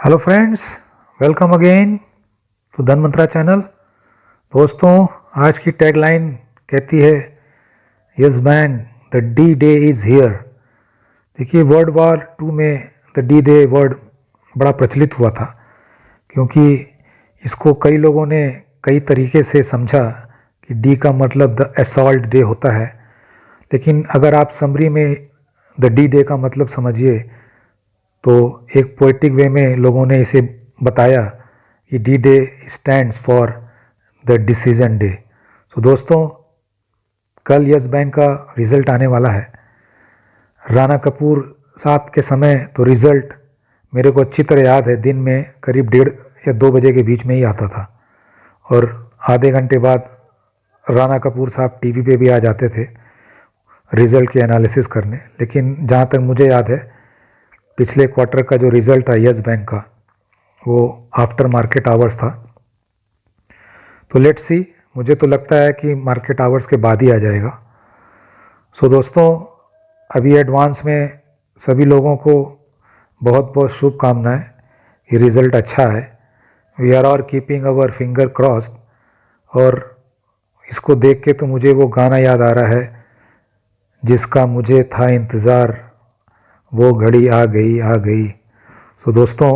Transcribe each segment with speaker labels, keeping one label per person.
Speaker 1: Hello friends, welcome again to Dhan Mantra channel. दोस्तों, आज की टैगलाइन कहती है yes bank the D day is here. देखिए, वर्ल्ड वॉर टू में द डी डे वर्ड बड़ा प्रचलित हुआ था, क्योंकि इसको कई लोगों ने कई तरीके से समझा कि डी का मतलब द असॉल्ट डे होता है। लेकिन अगर आप समरी में द डी डे का मतलब समझिए तो एक पोइटिक वे में लोगों ने इसे बताया कि D day stands for the decision day. So दोस्तों, कल यस बैंक का रिज़ल्ट आने वाला है। राणा कपूर साहब के समय तो रिज़ल्ट मेरे को अच्छी तरह याद है, दिन में करीब 1:30 या 2 बजे के बीच में ही आता था, और आधे घंटे बाद राणा कपूर साहब टीवी पे भी आ जाते थे रिज़ल्ट की एनालिसिस करने। लेकिन जहाँ तक मुझे याद है, पिछले क्वार्टर का जो रिज़ल्ट था यस बैंक का, वो आफ्टर मार्केट आवर्स था। तो लेट्स सी, मुझे तो लगता है कि मार्केट आवर्स के बाद ही आ जाएगा। सो दोस्तों, अभी एडवांस में सभी लोगों को बहुत बहुत शुभकामनाएं कि रिज़ल्ट अच्छा है। We are all keeping our finger crossed. और इसको देख के तो मुझे वो गाना याद आ रहा है, जिसका मुझे था इंतज़ार, वो घड़ी आ गई आ गई। सो दोस्तों,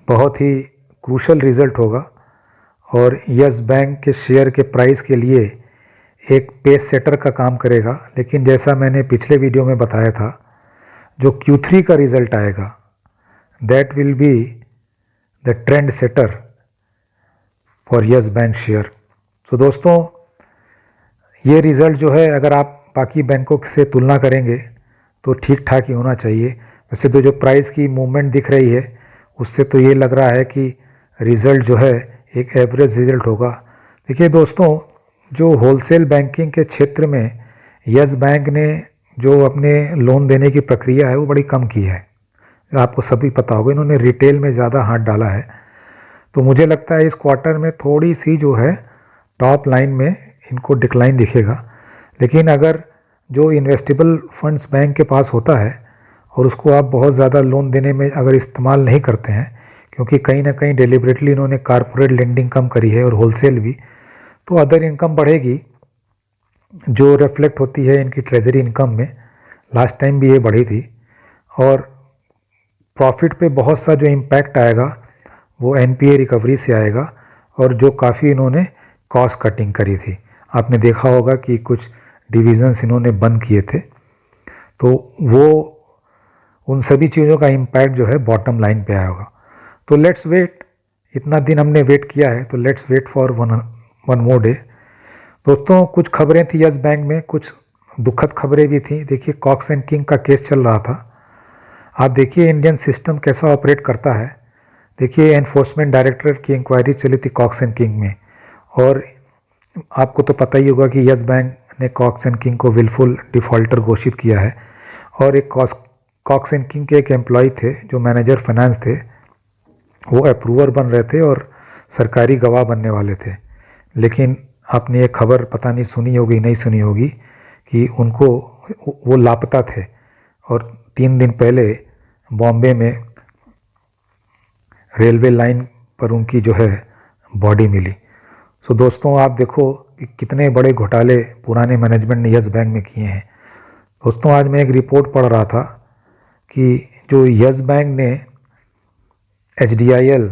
Speaker 1: बहुत ही क्रूशल रिज़ल्ट होगा और यस बैंक के शेयर के प्राइस के लिए एक पेस सेटर का काम करेगा। लेकिन जैसा मैंने पिछले वीडियो में बताया था, जो Q3 का रिज़ल्ट आएगा, that will be the trend setter for Yes Bank share. So दोस्तों, ये रिज़ल्ट जो है, अगर आप बाकी बैंकों से तुलना करेंगे तो ठीक ठाक ही होना चाहिए। वैसे तो जो प्राइस की मूवमेंट दिख रही है, उससे तो ये लग रहा है कि रिज़ल्ट जो है एक एवरेज रिज़ल्ट होगा। देखिए दोस्तों, जो होलसेल बैंकिंग के क्षेत्र में यस बैंक ने जो अपने लोन देने की प्रक्रिया है वो बड़ी कम की है। आपको सभी पता होगा, इन्होंने रिटेल में ज़्यादा हाथ डाला है। तो मुझे लगता है इस क्वार्टर में थोड़ी सी जो है टॉप लाइन में इनको डिक्लाइन दिखेगा। लेकिन अगर जो इन्वेस्टेबल फंड्स बैंक के पास होता है और उसको आप बहुत ज़्यादा लोन देने में अगर इस्तेमाल नहीं करते हैं, क्योंकि कहीं ना कहीं डेलिबरेटली इन्होंने कारपोरेट लेंडिंग कम करी है और होलसेल भी, तो अदर इनकम बढ़ेगी जो रिफ्लेक्ट होती है इनकी ट्रेजरी इनकम में। लास्ट टाइम भी ये बढ़ी थी। और प्रॉफिट पे बहुत सा जो इम्पैक्ट आएगा वो NPA रिकवरी से आएगा, और जो काफ़ी इन्होंने कॉस्ट कटिंग करी थी। आपने देखा होगा कि कुछ डिविज़न्स इन्होंने बंद किए थे, तो वो उन सभी चीज़ों का इम्पैक्ट जो है बॉटम लाइन पे आया होगा। तो लेट्स वेट, इतना दिन हमने वेट किया है, तो let's wait for one more day. दोस्तों, कुछ खबरें थी यस बैंक में, कुछ दुखद खबरें भी थी। देखिए, कॉक्स एंड किंग का केस चल रहा था। आप देखिए इंडियन सिस्टम कैसा ऑपरेट करता है। देखिए, एनफोर्समेंट डायरेक्टरेट की इंक्वायरी चली थी कॉक्स एंड किंग में, और आपको तो पता ही होगा कि यस बैंक ने कॉक्स एंड किंग को विलफुल डिफ़ॉल्टर घोषित किया है। और एक कॉक्स एंड किंग के एक एम्प्लॉय थे जो मैनेजर फाइनेंस थे, वो अप्रूवर बन रहे थे और सरकारी गवाह बनने वाले थे। लेकिन आपने ये खबर पता नहीं सुनी होगी, नहीं सुनी होगी, कि उनको वो लापता थे और 3 दिन पहले बॉम्बे में रेलवे लाइन पर उनकी जो है बॉडी मिली। सो दोस्तों, आप देखो कि कितने बड़े घोटाले पुराने मैनेजमेंट ने यस बैंक में किए हैं। दोस्तों, आज मैं एक रिपोर्ट पढ़ रहा था कि जो यस बैंक ने HDIL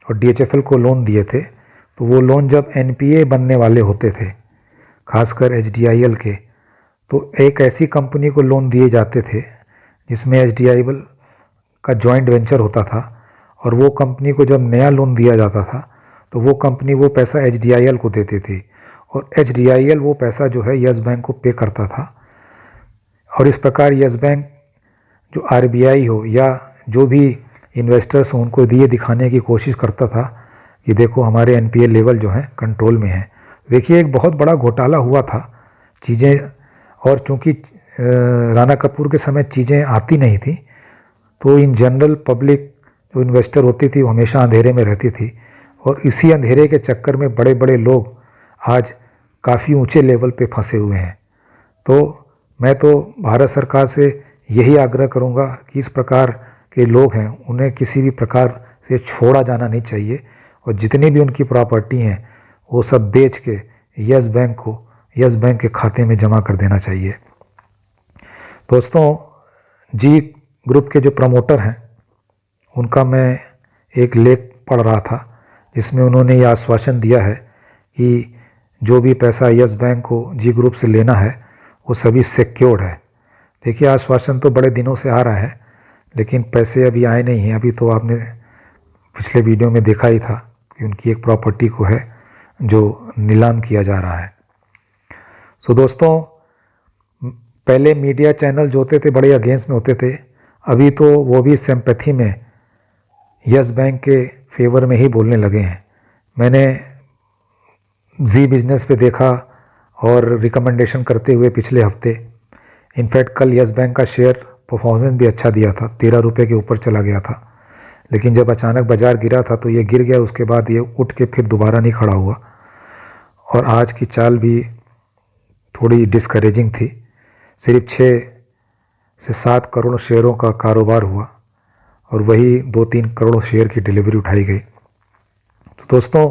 Speaker 1: और DHFL को लोन दिए थे, तो वो लोन जब NPA बनने वाले होते थे, खासकर HDIL के, तो एक ऐसी कंपनी को लोन दिए जाते थे जिसमें HDIL का जॉइंट वेंचर होता था, और वो कंपनी को जब नया लोन दिया जाता था तो वो कंपनी वो पैसा HDIL को देती थी, और HDIL वो पैसा जो है यस बैंक को पे करता था। और इस प्रकार यस बैंक जो RBI हो या जो भी इन्वेस्टर्स हो, उनको दिए दिखाने की कोशिश करता था कि देखो हमारे NPA लेवल जो है कंट्रोल में है। देखिए, एक बहुत बड़ा घोटाला हुआ था चीज़ें, और चूँकि राणा कपूर के समय चीज़ें आती नहीं थी, तो इन जनरल पब्लिक जो इन्वेस्टर होती थी वो हमेशा अंधेरे में रहती थी, और इसी अंधेरे के चक्कर में बड़े बड़े लोग आज काफ़ी ऊंचे लेवल पे फंसे हुए हैं। तो मैं तो भारत सरकार से यही आग्रह करूंगा कि इस प्रकार के लोग हैं उन्हें किसी भी प्रकार से छोड़ा जाना नहीं चाहिए और जितनी भी उनकी प्रॉपर्टी हैं वो सब बेच के यस बैंक के खाते में जमा कर देना चाहिए। दोस्तों, जी ग्रुप के जो प्रमोटर हैं उनका मैं एक लेख पढ़ रहा था जिसमें उन्होंने ये आश्वासन दिया है कि जो भी पैसा यस बैंक को जी ग्रुप से लेना है वो सभी सिक्योर्ड है। देखिए, आश्वासन तो बड़े दिनों से आ रहा है लेकिन पैसे अभी आए नहीं हैं। अभी तो आपने पिछले वीडियो में देखा ही था कि उनकी एक प्रॉपर्टी को है जो नीलाम किया जा रहा है। सो दोस्तों, पहले मीडिया चैनल जो होते थे बड़े अगेंस्ट में होते थे, अभी तो वो भी सिंपैथी में यस बैंक के फेवर में ही बोलने लगे हैं। मैंने जी बिजनेस पे देखा और रिकमेंडेशन करते हुए पिछले हफ्ते, इनफैक्ट कल यस बैंक का शेयर परफॉर्मेंस भी अच्छा दिया था, 13 रुपये के ऊपर चला गया था। लेकिन जब अचानक बाज़ार गिरा था तो ये गिर गया, उसके बाद ये उठ के फिर दोबारा नहीं खड़ा हुआ और आज की चाल भी थोड़ी डिस्करेजिंग थी। सिर्फ 6 से 7 करोड़ शेयरों का कारोबार हुआ और वही 2-3 करोड़ शेयर की डिलीवरी उठाई गई। तो दोस्तों,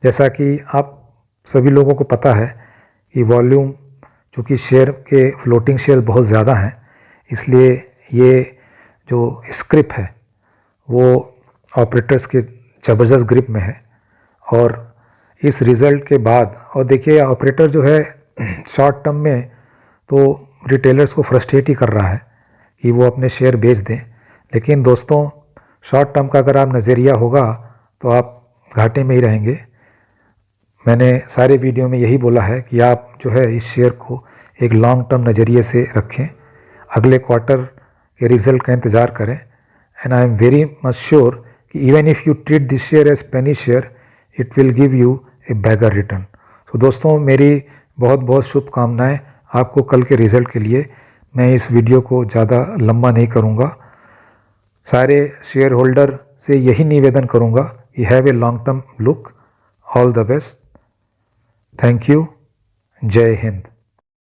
Speaker 1: जैसा कि आप सभी लोगों को पता है कि वॉल्यूम, चूँकि शेयर के फ्लोटिंग शेयर बहुत ज़्यादा हैं, इसलिए ये जो स्क्रिप है वो ऑपरेटर्स के ज़बरदस्त ग्रिप में है। और इस रिज़ल्ट के बाद, और देखिए ऑपरेटर जो है शॉर्ट टर्म में तो रिटेलर्स को फ्रस्ट्रेट ही कर रहा है कि वो अपने शेयर बेच दें, लेकिन दोस्तों शॉर्ट टर्म का अगर आप नज़रिया होगा तो आप घाटे में ही रहेंगे। मैंने सारे वीडियो में यही बोला है कि आप जो है इस शेयर को एक लॉन्ग टर्म नज़रिए से रखें, अगले क्वार्टर के रिज़ल्ट का इंतज़ार करें। And I am very much sure कि even if you treat this share as penny share, it will give you a bagger return. तो दोस्तों, मेरी बहुत बहुत शुभकामनाएं आपको कल के रिज़ल्ट के लिए। मैं इस वीडियो को ज़्यादा लंबा नहीं करूँगा। सारे शेयर होल्डर से यही निवेदन करूँगा कि have a long term look. All the best. Thank you. जय हिंद।